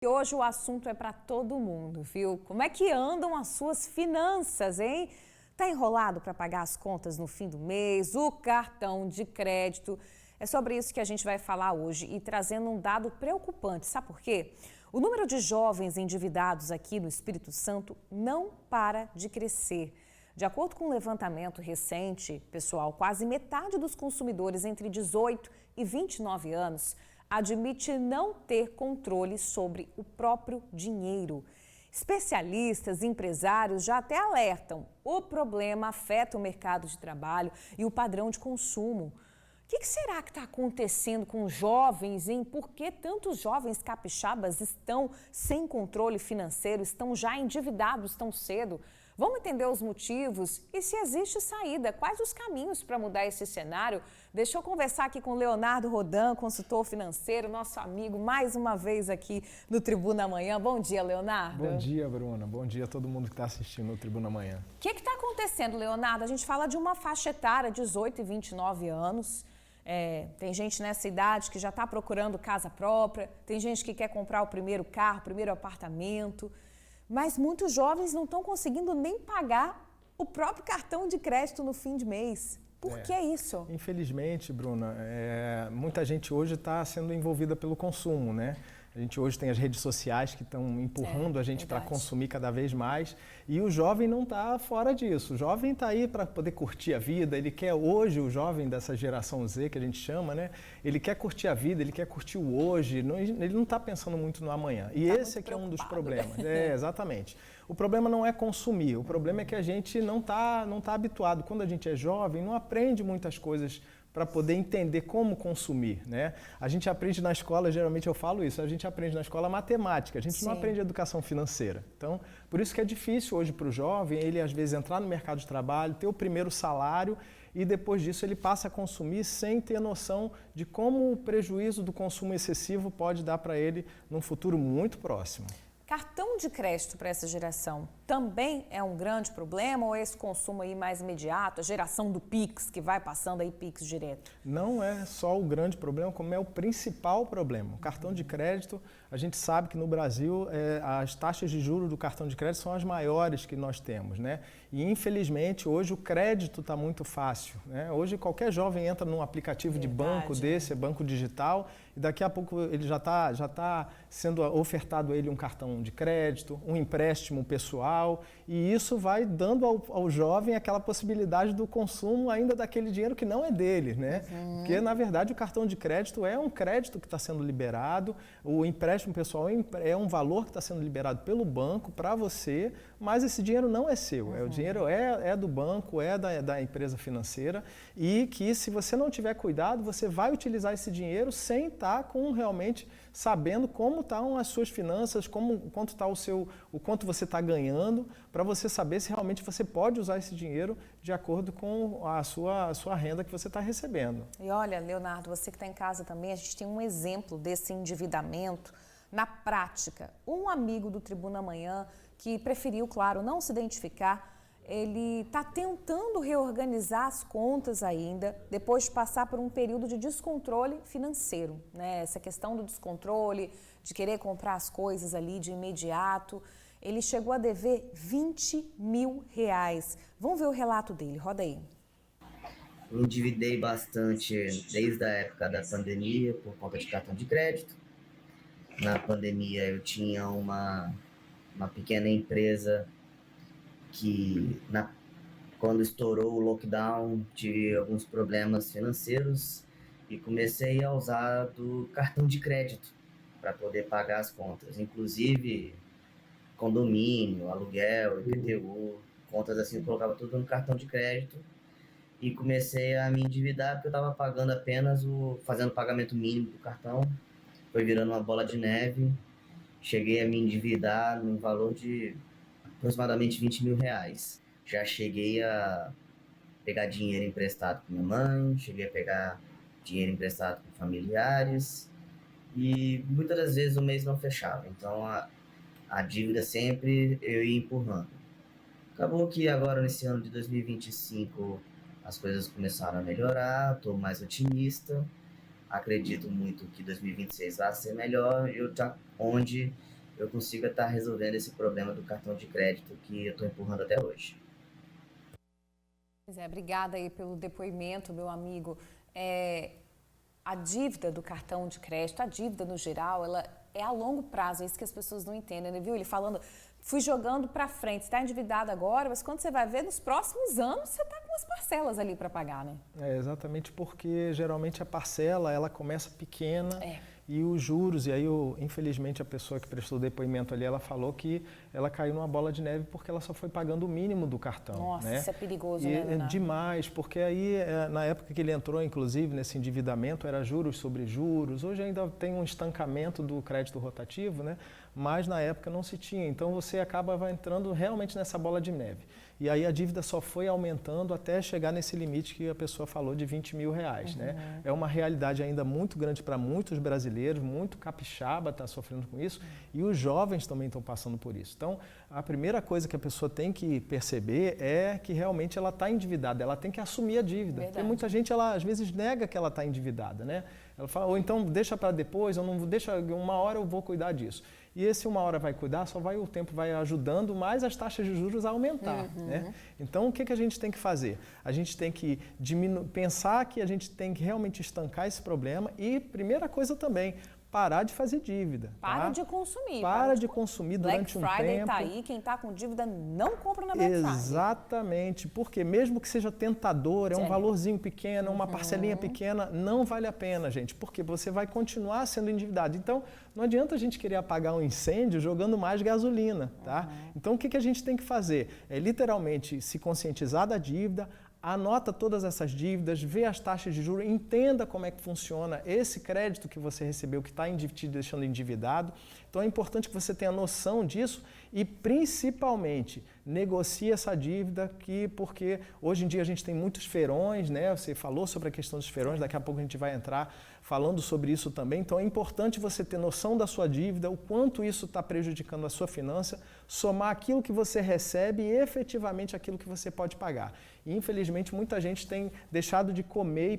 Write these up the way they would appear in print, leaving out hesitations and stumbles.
E hoje o assunto é para todo mundo, viu? Como é que andam as suas finanças, hein? Tá enrolado para pagar as contas no fim do mês, o cartão de crédito? É sobre isso que a gente vai falar hoje e trazendo um dado preocupante. Sabe por quê? O número de jovens endividados aqui no Espírito Santo não para de crescer. De acordo com um levantamento recente, pessoal, quase metade dos consumidores entre 18 e 29 anos admite não ter controle sobre o próprio dinheiro. Especialistas e empresários já até alertam: o problema afeta o mercado de trabalho e o padrão de consumo. O que será que está acontecendo com os jovens, hein? Por que tantos jovens capixabas estão sem controle financeiro, estão já endividados tão cedo? Vamos entender os motivos e se existe saída, quais os caminhos para mudar esse cenário? Deixa eu conversar aqui com o Leonardo Rodan, consultor financeiro, nosso amigo, mais uma vez aqui no Tribuna Amanhã. Bom dia, Leonardo. Bom dia, Bruna. Bom dia a todo mundo que está assistindo o Tribuna Amanhã. O que está acontecendo, Leonardo? A gente fala de uma faixa etária, 18 e 29 anos. Tem gente nessa idade que já está procurando casa própria, tem gente que quer comprar o primeiro carro, o primeiro apartamento, mas muitos jovens não estão conseguindo nem pagar o próprio cartão de crédito no fim de mês. Por que isso? Infelizmente, Bruna, muita gente hoje está sendo envolvida pelo consumo, né? A gente hoje tem as redes sociais que estão empurrando a gente para consumir cada vez mais e o jovem não está fora disso. O jovem está aí para poder curtir a vida, ele quer hoje, o jovem dessa geração Z que a gente chama, né? Ele quer curtir a vida, ele quer curtir o hoje, ele não está pensando muito no amanhã. E esse aqui é um dos problemas. Exatamente. O problema não é consumir, o problema é que a gente não tá habituado. Quando a gente é jovem, não aprende muitas coisas para poder entender como consumir, né? A gente aprende na escola, geralmente eu falo isso, a gente aprende na escola matemática, a gente não aprende educação financeira. Então, por isso que é difícil hoje para o jovem, ele às vezes entrar no mercado de trabalho, ter o primeiro salário e depois disso ele passa a consumir sem ter noção de como o prejuízo do consumo excessivo pode dar para ele num futuro muito próximo. Cartão de crédito para essa geração também é um grande problema ou esse consumo aí mais imediato, a geração do Pix, que vai passando aí Pix direto? Não é só o grande problema, como é o principal problema. O cartão de crédito, a gente sabe que no Brasil as taxas de juros do cartão de crédito são as maiores que nós temos, né? E infelizmente hoje o crédito está muito fácil, né? Hoje qualquer jovem entra num aplicativo de banco desse, banco digital, e daqui a pouco ele já tá sendo ofertado a ele um cartão de crédito, um empréstimo pessoal, e isso vai dando ao jovem aquela possibilidade do consumo ainda daquele dinheiro que não é dele, né? Porque, na verdade, o cartão de crédito é um crédito que está sendo liberado, o empréstimo pessoal é um valor que está sendo liberado pelo banco para você, mas esse dinheiro não é seu, o dinheiro é do banco, é da empresa financeira, e que se você não tiver cuidado, você vai utilizar esse dinheiro sem estar realmente sabendo como estão as suas finanças, quanto você está ganhando, para você saber se realmente você pode usar esse dinheiro de acordo com a sua renda que você está recebendo. E olha, Leonardo, você que está em casa também, a gente tem um exemplo desse endividamento na prática. Um amigo do Tribuna Amanhã, que preferiu, claro, não se identificar, ele está tentando reorganizar as contas ainda, depois de passar por um período de descontrole financeiro, né? Essa questão do descontrole, de querer comprar as coisas ali de imediato. Ele chegou a dever R$20 mil. Vamos ver o relato dele, roda aí. Eu endividei bastante desde a época da pandemia por conta de cartão de crédito. Na pandemia eu tinha uma pequena empresa que quando estourou o lockdown tive alguns problemas financeiros e comecei a usar do cartão de crédito para poder pagar as contas, inclusive condomínio, aluguel, IPTU, contas assim, eu colocava tudo no cartão de crédito e comecei a me endividar porque eu estava pagando apenas fazendo o pagamento mínimo do cartão, foi virando uma bola de neve, cheguei a me endividar no valor de aproximadamente R$20 mil. Já cheguei a pegar dinheiro emprestado com minha mãe, cheguei a pegar dinheiro emprestado com familiares e muitas das vezes o mês não fechava, então a dívida sempre eu ia empurrando. Acabou que agora nesse ano de 2025 as coisas começaram a melhorar, estou mais otimista, acredito muito que 2026 vai ser melhor, onde eu consiga estar resolvendo esse problema do cartão de crédito que eu estou empurrando até hoje. Pois é, obrigada aí pelo depoimento, meu amigo. A dívida do cartão de crédito, a dívida no geral, ela é a longo prazo, é isso que as pessoas não entendem, né? Viu? Ele falando, fui jogando para frente, está endividado agora, mas quando você vai ver, nos próximos anos, você está com as parcelas ali para pagar, né? É exatamente porque geralmente a parcela ela começa pequena e os juros, e aí infelizmente a pessoa que prestou o depoimento ali, ela falou que ela caiu numa bola de neve porque ela só foi pagando o mínimo do cartão. Nossa, né? isso é perigoso, e né, Leonardo? É demais, porque aí na época que ele entrou, inclusive, nesse endividamento, era juros sobre juros. Hoje ainda tem um estancamento do crédito rotativo, né? Mas na época não se tinha. Então você vai entrando realmente nessa bola de neve. E aí a dívida só foi aumentando até chegar nesse limite que a pessoa falou de R$20 mil, né? É uma realidade ainda muito grande para muitos brasileiros, muito capixaba está sofrendo com isso e os jovens também estão passando por isso. Então, a primeira coisa que a pessoa tem que perceber é que realmente ela está endividada, ela tem que assumir a dívida. Verdade. Porque muita gente, ela às vezes nega que ela está endividada, né? Ela fala, ou então deixa para depois, ou não deixa, uma hora eu vou cuidar disso. E esse uma hora vai cuidar, o tempo vai ajudando mais as taxas de juros a aumentar. Né? Então, o que a gente tem que fazer? A gente tem que pensar que a gente tem que realmente estancar esse problema e, primeira coisa também, parar de fazer dívida. Para de consumir. Para de consumir durante um tempo. Black Friday está aí, quem está com dívida não compra na Black Friday. Exatamente, porque mesmo que seja tentador, é um valorzinho pequeno, uma parcelinha pequena, não vale a pena, gente, porque você vai continuar sendo endividado. Então, não adianta a gente querer apagar um incêndio jogando mais gasolina, tá? Então, o que a gente tem que fazer? É literalmente se conscientizar da dívida, anota todas essas dívidas, vê as taxas de juros, entenda como é que funciona esse crédito que você recebeu, que está te deixando endividado. Então é importante que você tenha noção disso e, principalmente, negocie essa dívida, porque hoje em dia a gente tem muitos feirões, né? Você falou sobre a questão dos feirões, daqui a pouco a gente vai entrar falando sobre isso também. Então é importante você ter noção da sua dívida, o quanto isso está prejudicando a sua finança, somar aquilo que você recebe e efetivamente aquilo que você pode pagar. E, infelizmente, muita gente tem deixado de comer e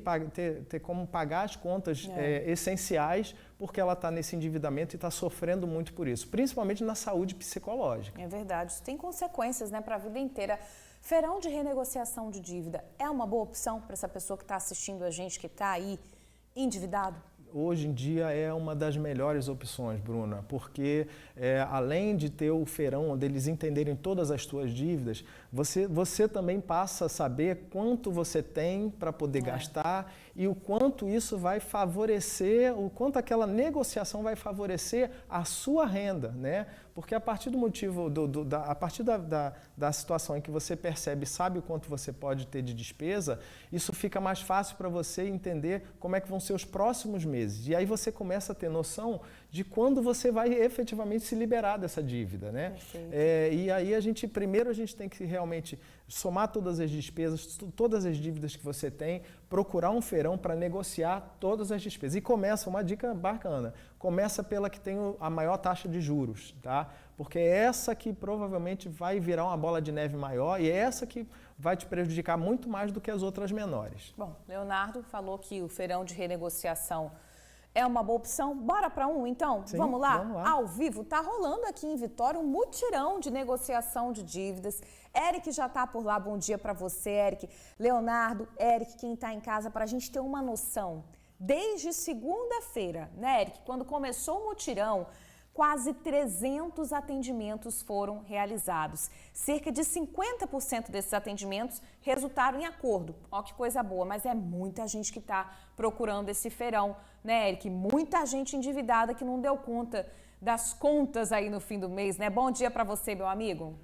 ter como pagar as contas essenciais porque ela está nesse endividamento e está sofrendo muito por isso, principalmente na saúde psicológica. É verdade, isso tem consequências, né, para a vida inteira. Feirão de renegociação de dívida é uma boa opção para essa pessoa que está assistindo a gente, que está aí endividado? Hoje em dia é uma das melhores opções, Bruna, porque além de ter o feirão onde eles entenderem todas as suas dívidas, você também passa a saber quanto você tem para poder gastar e o quanto isso vai favorecer, o quanto aquela negociação vai favorecer a sua renda, né? Porque a partir do motivo, a partir da situação em que você percebe, sabe o quanto você pode ter de despesa, isso fica mais fácil para você entender como é que vão ser os próximos meses. E aí você começa a ter noção de quando você vai efetivamente se liberar dessa dívida, né? E aí primeiro a gente tem que realmente somar todas as despesas, todas as dívidas que você tem, procurar um feirão para negociar todas as despesas. E começa, uma dica bacana, começa pela que tem a maior taxa de juros, tá? Porque é essa que provavelmente vai virar uma bola de neve maior e é essa que vai te prejudicar muito mais do que as outras menores. Bom, Leonardo falou que o feirão de renegociação é uma boa opção. Bora para um, então? Sim, vamos lá? vamos lá. Ao vivo, tá rolando aqui em Vitória um mutirão de negociação de dívidas. Eric já tá por lá. Bom dia para você, Eric. Leonardo, Eric, quem tá em casa, para a gente ter uma noção. Desde segunda-feira, né, Eric? Quando começou o mutirão, quase 300 atendimentos foram realizados. Cerca de 50% desses atendimentos resultaram em acordo. Ó, que coisa boa, mas é muita gente que está procurando esse feirão, né, Eric? Muita gente endividada que não deu conta das contas aí no fim do mês, né? Bom dia para você, meu amigo.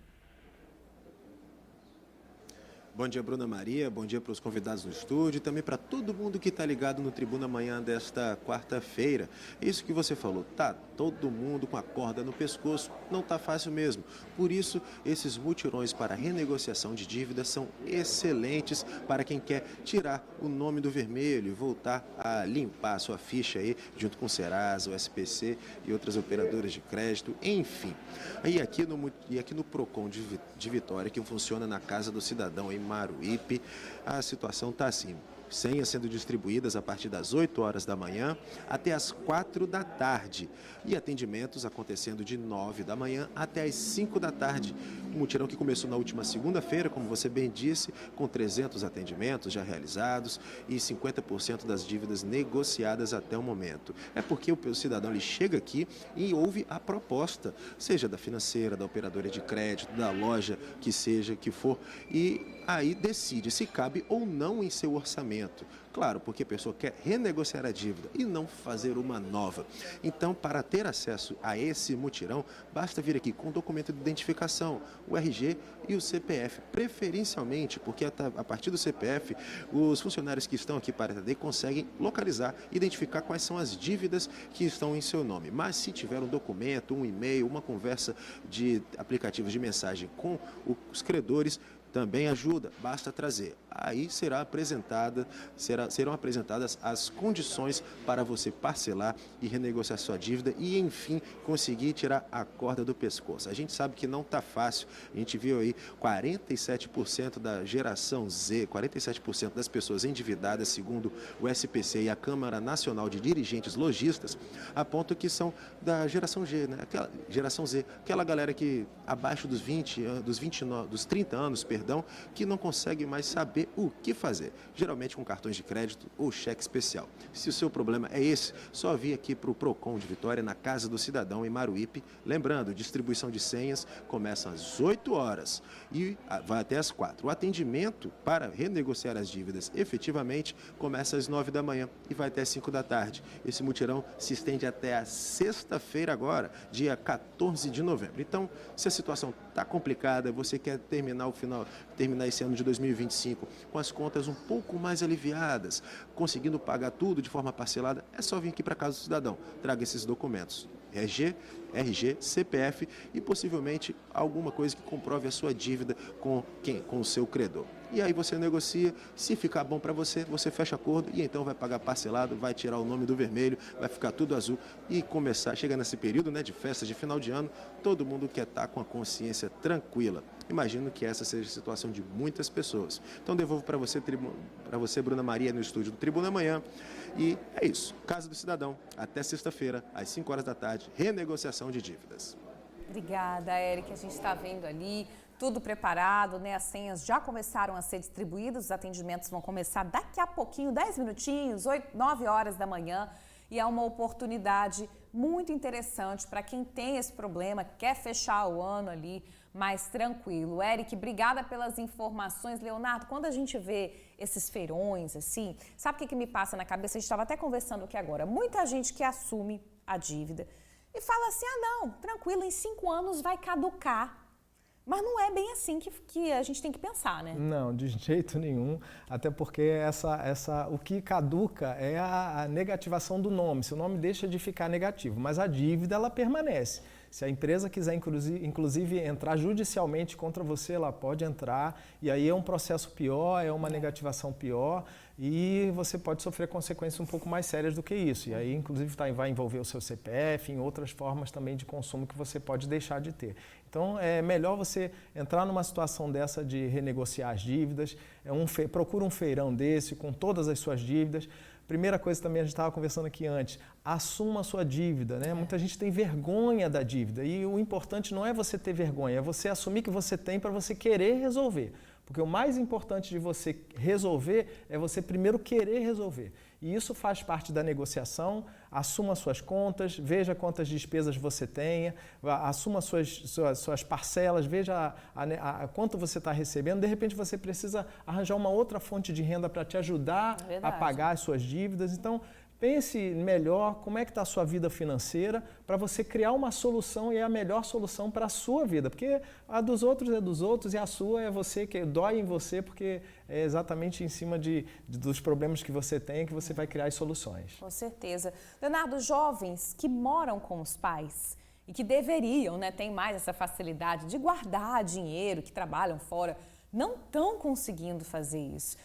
Bom dia, Bruna Maria. Bom dia para os convidados no estúdio e também para todo mundo que está ligado no Tribuna Manhã desta quarta-feira. Isso que você falou, tá todo mundo com a corda no pescoço, não tá fácil mesmo. Por isso, esses mutirões para renegociação de dívidas são excelentes para quem quer tirar o nome do vermelho e voltar a limpar a sua ficha aí, junto com o Serasa, o SPC e outras operadoras de crédito, enfim. E aqui no Procon de Vitória, que funciona na Casa do Cidadão, em Maruípe, a situação está assim. senhas sendo distribuídas a partir das 8 horas da manhã até as 4 da tarde e atendimentos acontecendo de 9 da manhã até as 5 da tarde. Um mutirão que começou na última segunda-feira, como você bem disse, com 300 atendimentos já realizados e 50% das dívidas negociadas até o momento. É porque o cidadão ele chega aqui e ouve a proposta, seja da financeira, da operadora de crédito, da loja, que seja, que for, e aí decide se cabe ou não em seu orçamento. Claro, porque a pessoa quer renegociar a dívida e não fazer uma nova. Então, para ter acesso a esse mutirão, basta vir aqui com o documento de identificação, o RG e o CPF, preferencialmente, porque a partir do CPF, os funcionários que estão aqui para atender conseguem localizar, identificar quais são as dívidas que estão em seu nome. Mas se tiver um documento, um e-mail, uma conversa de aplicativos de mensagem com os credores, também ajuda, basta trazer. Aí serão apresentadas as condições para você parcelar e renegociar sua dívida e, enfim, conseguir tirar a corda do pescoço. A gente sabe que não está fácil. A gente viu aí 47% da geração Z, 47% das pessoas endividadas, segundo o SPC e a Câmara Nacional de Dirigentes Lojistas, apontam que são da geração G, né? Geração Z, aquela galera que abaixo dos 30 anos, que não consegue mais saber o que fazer, geralmente com cartões de crédito ou cheque especial. Se o seu problema é esse, só vir aqui para o Procon de Vitória, na Casa do Cidadão, em Maruípe. Lembrando, distribuição de senhas começa às 8 horas e vai até às 4. O atendimento para renegociar as dívidas efetivamente começa às 9 da manhã e vai até às 5 da tarde. Esse mutirão se estende até a sexta-feira agora, dia 14 de novembro. Então, se a situação está complicada, você quer terminar esse ano de 2025 com as contas um pouco mais aliviadas, conseguindo pagar tudo de forma parcelada, é só vir aqui para a Casa do Cidadão. Traga esses documentos, RG, CPF e possivelmente alguma coisa que comprove a sua dívida com o seu credor. E aí você negocia, se ficar bom para você, você fecha acordo e então vai pagar parcelado, vai tirar o nome do vermelho, vai ficar tudo azul e chega nesse período, né, de festas de final de ano, todo mundo quer estar com a consciência tranquila. Imagino que essa seja a situação de muitas pessoas. Então devolvo para você, Bruna Maria, no estúdio do Tribuna Amanhã. E é isso, Casa do Cidadão, até sexta-feira, às 5 horas da tarde, renegociação de dívidas. Obrigada, Érica. A gente está vendo ali tudo preparado, né? As senhas já começaram a ser distribuídas, os atendimentos vão começar daqui a pouquinho, 10 minutinhos, 9 horas da manhã. E é uma oportunidade muito interessante para quem tem esse problema, quer fechar o ano ali mais tranquilo. Eric, obrigada pelas informações. Leonardo, quando a gente vê esses feirões, assim, sabe o que me passa na cabeça? A gente estava até conversando aqui agora. Muita gente que assume a dívida e fala assim, não, tranquilo, em 5 anos vai caducar. Mas não é bem assim que a gente tem que pensar, né? Não, de jeito nenhum, até porque o que caduca é a negativação do nome. Se o nome deixa de ficar negativo, mas a dívida ela permanece. Se a empresa quiser, inclusive, entrar judicialmente contra você, ela pode entrar, e aí é um processo pior, é uma negativação pior, e você pode sofrer consequências um pouco mais sérias do que isso. E aí, inclusive, vai envolver o seu CPF, em outras formas também de consumo que você pode deixar de ter. Então, é melhor você entrar numa situação dessa de renegociar as dívidas, procura um feirão desse com todas as suas dívidas. Primeira coisa também, a gente estava conversando aqui antes, assuma a sua dívida, né? Muita gente tem vergonha da dívida e o importante não é você ter vergonha, é você assumir que você tem para você querer resolver. Porque o mais importante de você resolver é você primeiro querer resolver. E isso faz parte da negociação, assuma suas contas, veja quantas despesas você tenha, assuma suas parcelas, veja quanto você está recebendo. De repente você precisa arranjar uma outra fonte de renda para te ajudar a pagar as suas dívidas. Então, pense melhor como é que está a sua vida financeira para você criar uma solução e é a melhor solução para a sua vida. Porque a dos outros é dos outros e a sua é você, que dói em você, porque é exatamente em cima dos problemas que você tem que você vai criar as soluções. Com certeza. Leonardo, jovens que moram com os pais e que deveriam, né, tem mais essa facilidade de guardar dinheiro, que trabalham fora, não estão conseguindo fazer isso.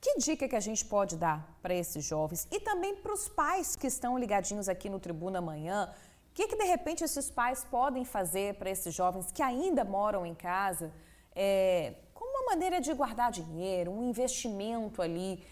Que dica que a gente pode dar para esses jovens e também para os pais que estão ligadinhos aqui no Tribuna Amanhã? O que de repente esses pais podem fazer para esses jovens que ainda moram em casa como uma maneira de guardar dinheiro, um investimento ali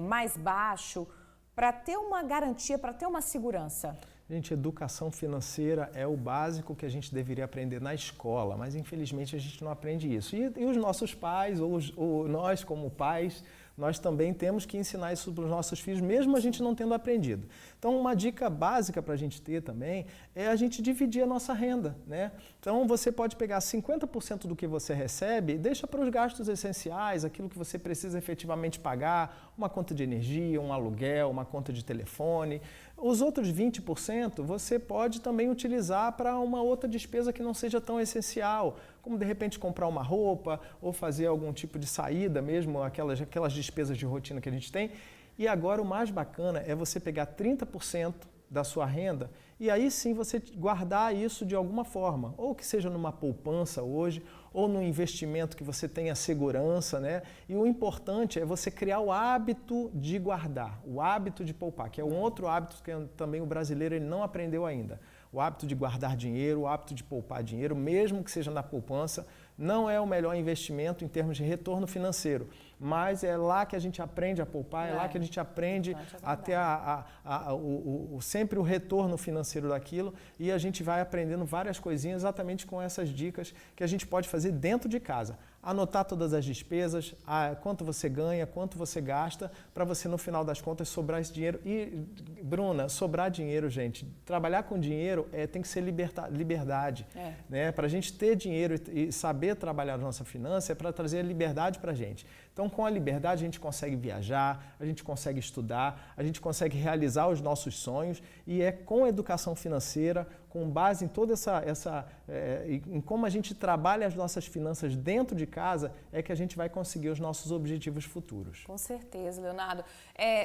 mais baixo, para ter uma garantia, para ter uma segurança? Gente, educação financeira é o básico que a gente deveria aprender na escola, mas infelizmente a gente não aprende isso. E os nossos pais, ou nós como pais, nós também temos que ensinar isso para os nossos filhos, mesmo a gente não tendo aprendido. Então, uma dica básica para a gente ter também é a gente dividir a nossa renda, né? Então, você pode pegar 50% do que você recebe e deixa para os gastos essenciais, aquilo que você precisa efetivamente pagar, uma conta de energia, um aluguel, uma conta de telefone. Os outros 20% você pode também utilizar para uma outra despesa que não seja tão essencial, como de repente comprar uma roupa ou fazer algum tipo de saída mesmo, aquelas despesas de rotina que a gente tem. E agora o mais bacana é você pegar 30% da sua renda e aí sim você guardar isso de alguma forma, ou que seja numa poupança hoje, ou num investimento que você tenha segurança, né? E o importante é você criar o hábito de guardar, o hábito de poupar, que é um outro hábito que também o brasileiro ele não aprendeu ainda. O hábito de guardar dinheiro, o hábito de poupar dinheiro, mesmo que seja na poupança, não é o melhor investimento em termos de retorno financeiro, mas é lá que a gente aprende a poupar, é lá que a gente aprende a ter sempre o retorno financeiro daquilo e a gente vai aprendendo várias coisinhas exatamente com essas dicas que a gente pode fazer dentro de casa. Anotar todas as despesas, quanto você ganha, quanto você gasta, para você no final das contas sobrar esse dinheiro. E, Bruna, sobrar dinheiro, gente, trabalhar com dinheiro tem que ser liberdade. Né? Para a gente ter dinheiro e saber trabalhar a nossa finança é para trazer a liberdade para a gente. Então, com a liberdade, a gente consegue viajar, a gente consegue estudar, a gente consegue realizar os nossos sonhos e é com a educação financeira, com base em toda em como a gente trabalha as nossas finanças dentro de casa, é que a gente vai conseguir os nossos objetivos futuros. Com certeza, Leonardo.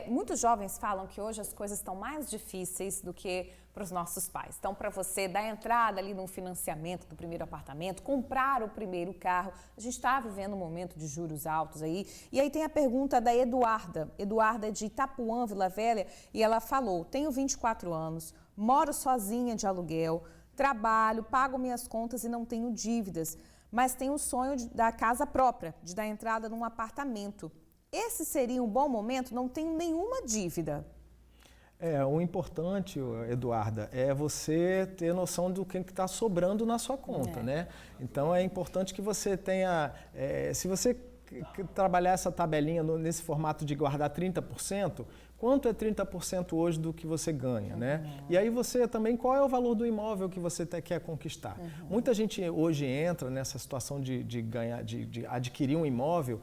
Muitos jovens falam que hoje as coisas estão mais difíceis do que para os nossos pais. Então, para você dar entrada ali no financiamento do primeiro apartamento, comprar o primeiro carro, a gente está vivendo um momento de juros altos aí. E aí tem a pergunta da Eduarda. Eduarda é de Itapuã, Vila Velha, e ela falou: tenho 24 anos, moro sozinha de aluguel, trabalho, pago minhas contas e não tenho dívidas, mas tenho o sonho da casa própria, de dar entrada num apartamento. Esse seria um bom momento? Não tenho nenhuma dívida. O importante, Eduarda, é você ter noção do que está sobrando na sua conta, né? Então é importante que você tenha, se você trabalhar essa tabelinha nesse formato de guardar 30%, quanto é 30% hoje do que você ganha, né? E aí você também, qual é o valor do imóvel que você quer conquistar? Muita gente hoje entra nessa situação de adquirir um imóvel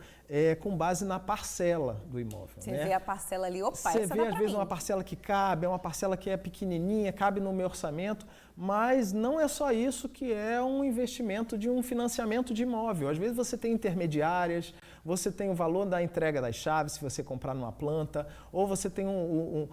com base na parcela do imóvel. Você né? vê a parcela ali, opa, você essa vê às vezes mim. Uma parcela que cabe, é uma parcela que é pequenininha, cabe no meu orçamento, mas não é só isso que é um investimento de um financiamento de imóvel. Às vezes você tem intermediárias, você tem o valor da entrega das chaves se você comprar numa planta, ou você tem um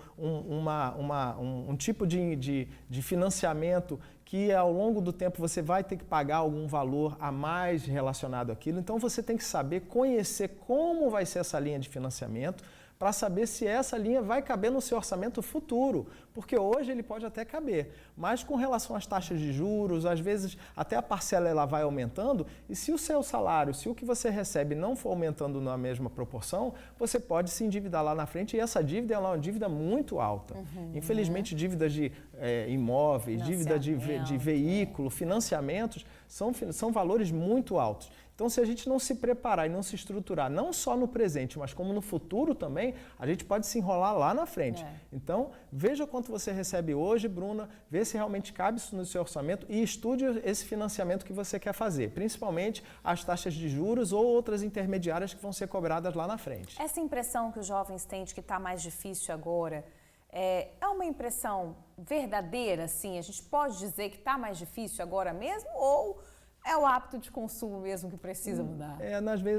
tipo de financiamento que ao longo do tempo você vai ter que pagar algum valor a mais relacionado àquilo. Então você tem que saber, conhecer como vai ser essa linha de financiamento para saber se essa linha vai caber no seu orçamento futuro, porque hoje ele pode até caber, mas com relação às taxas de juros, às vezes até a parcela ela vai aumentando, e se o seu salário, se o que você recebe não for aumentando na mesma proporção, você pode se endividar lá na frente, e essa dívida é uma dívida muito alta. Infelizmente, dívidas de imóveis, dívida de veículo, financiamentos, são valores muito altos. Então, se a gente não se preparar e não se estruturar, não só no presente, mas como no futuro também, a gente pode se enrolar lá na frente. Então, veja quanto você recebe hoje, Bruna, vê se realmente cabe isso no seu orçamento e estude esse financiamento que você quer fazer, principalmente as taxas de juros ou outras intermediárias que vão ser cobradas lá na frente. Essa impressão que os jovens têm de que está mais difícil agora, é uma impressão verdadeira, assim? A gente pode dizer que está mais difícil agora mesmo ou é o hábito de consumo mesmo que precisa mudar?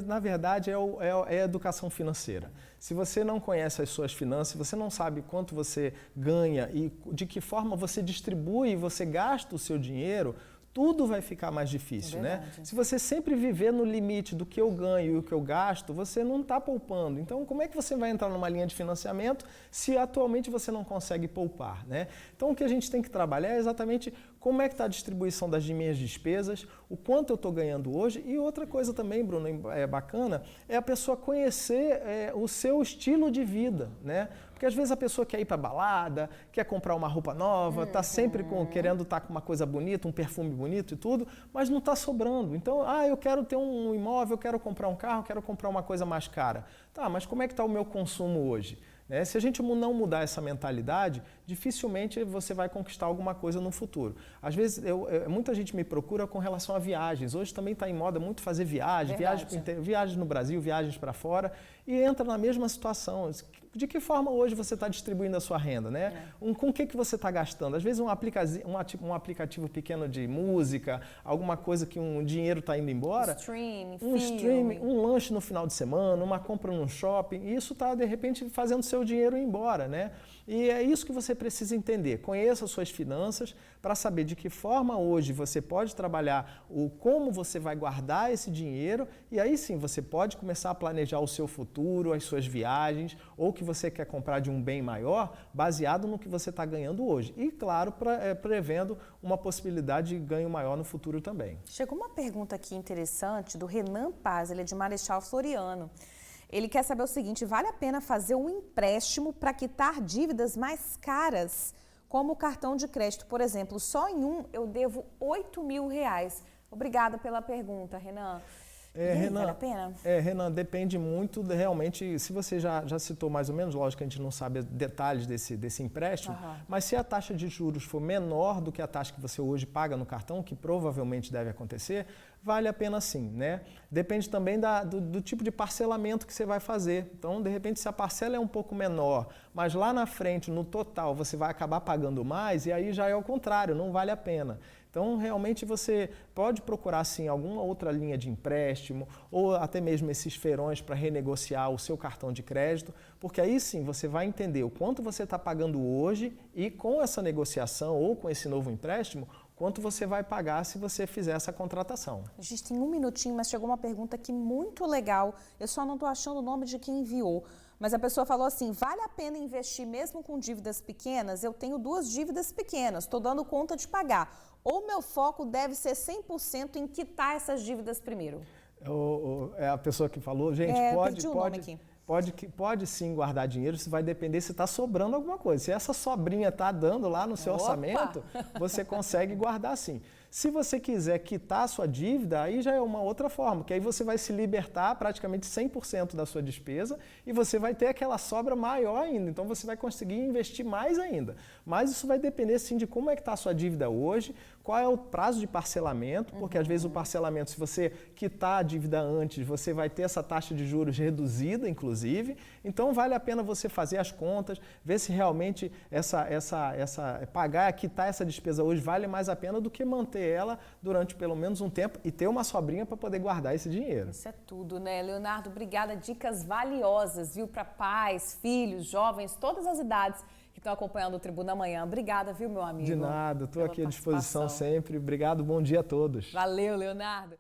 Na verdade, é a educação financeira. Se você não conhece as suas finanças, se você não sabe quanto você ganha e de que forma você distribui e você gasta o seu dinheiro, tudo vai ficar mais difícil, né? Se você sempre viver no limite do que eu ganho e o que eu gasto, você não está poupando. Então, como é que você vai entrar numa linha de financiamento se atualmente você não consegue poupar, né? Então, o que a gente tem que trabalhar é exatamente como é que está a distribuição das minhas despesas, o quanto eu estou ganhando hoje. E outra coisa também, Bruno, é bacana, é a pessoa conhecer o seu estilo de vida, né? Porque às vezes a pessoa quer ir para balada, quer comprar uma roupa nova, está sempre querendo estar com uma coisa bonita, um perfume bonito e tudo, mas não está sobrando. Então, eu quero ter um imóvel, eu quero comprar um carro, eu quero comprar uma coisa mais cara. Tá, mas como é que está o meu consumo hoje? Se a gente não mudar essa mentalidade, dificilmente você vai conquistar alguma coisa no futuro. Às vezes, muita gente me procura com relação a viagens. Hoje também está em moda muito fazer viagens no Brasil, viagens para fora, e entra na mesma situação. De que forma hoje você está distribuindo a sua renda, né? Com o que você está gastando? Às vezes um aplicativo pequeno de música, alguma coisa que um dinheiro está indo embora. Streaming, um lanche no final de semana, uma compra num shopping, e isso está, de repente, fazendo seu dinheiro ir embora, né? E é isso que você precisa entender. Conheça as suas finanças para saber de que forma hoje você pode trabalhar, como você vai guardar esse dinheiro, e aí sim você pode começar a planejar o seu futuro, as suas viagens, ou o que você quer comprar de um bem maior, baseado no que você está ganhando hoje. E, claro, prevendo uma possibilidade de ganho maior no futuro também. Chegou uma pergunta aqui interessante do Renan Paz, ele é de Marechal Floriano. Ele quer saber o seguinte: vale a pena fazer um empréstimo para quitar dívidas mais caras, como o cartão de crédito? Por exemplo, só em eu devo R$8.000. Obrigada pela pergunta, Renan. Renan, vale a pena? Renan, depende muito, realmente, se você já citou mais ou menos, lógico que a gente não sabe detalhes desse empréstimo, mas se a taxa de juros for menor do que a taxa que você hoje paga no cartão, que provavelmente deve acontecer, vale a pena sim, né? Depende também do tipo de parcelamento que você vai fazer. Então, de repente, se a parcela é um pouco menor, mas lá na frente, no total, você vai acabar pagando mais, e aí já é o contrário, não vale a pena. Então, realmente, você pode procurar, sim, alguma outra linha de empréstimo ou até mesmo esses feirões para renegociar o seu cartão de crédito, porque aí sim você vai entender o quanto você está pagando hoje e com essa negociação ou com esse novo empréstimo, quanto você vai pagar se você fizer essa contratação. A gente tem um minutinho, mas chegou uma pergunta aqui muito legal. Eu só não estou achando o nome de quem enviou. Mas a pessoa falou assim: vale a pena investir mesmo com dívidas pequenas? Eu tenho 2 dívidas pequenas, estou dando conta de pagar. Ou meu foco deve ser 100% em quitar essas dívidas primeiro? É a pessoa que falou, gente, pode sim guardar dinheiro, isso vai depender se está sobrando alguma coisa. Se essa sobrinha está dando lá no seu orçamento, você consegue guardar sim. Se você quiser quitar a sua dívida, aí já é uma outra forma, que aí você vai se libertar praticamente 100% da sua despesa e você vai ter aquela sobra maior ainda, então você vai conseguir investir mais ainda. Mas isso vai depender sim de como é que está a sua dívida hoje, qual é o prazo de parcelamento, porque às vezes o parcelamento, se você quitar a dívida antes, você vai ter essa taxa de juros reduzida, inclusive, então vale a pena você fazer as contas, ver se realmente quitar essa despesa hoje vale mais a pena do que manter ela durante pelo menos um tempo e ter uma sobrinha para poder guardar esse dinheiro. Isso é tudo, né? Leonardo, obrigada. Dicas valiosas, viu? Para pais, filhos, jovens, todas as idades que estão acompanhando o Tribuna Amanhã. Obrigada, viu, meu amigo? De nada, estou aqui à disposição sempre. Obrigado, bom dia a todos. Valeu, Leonardo.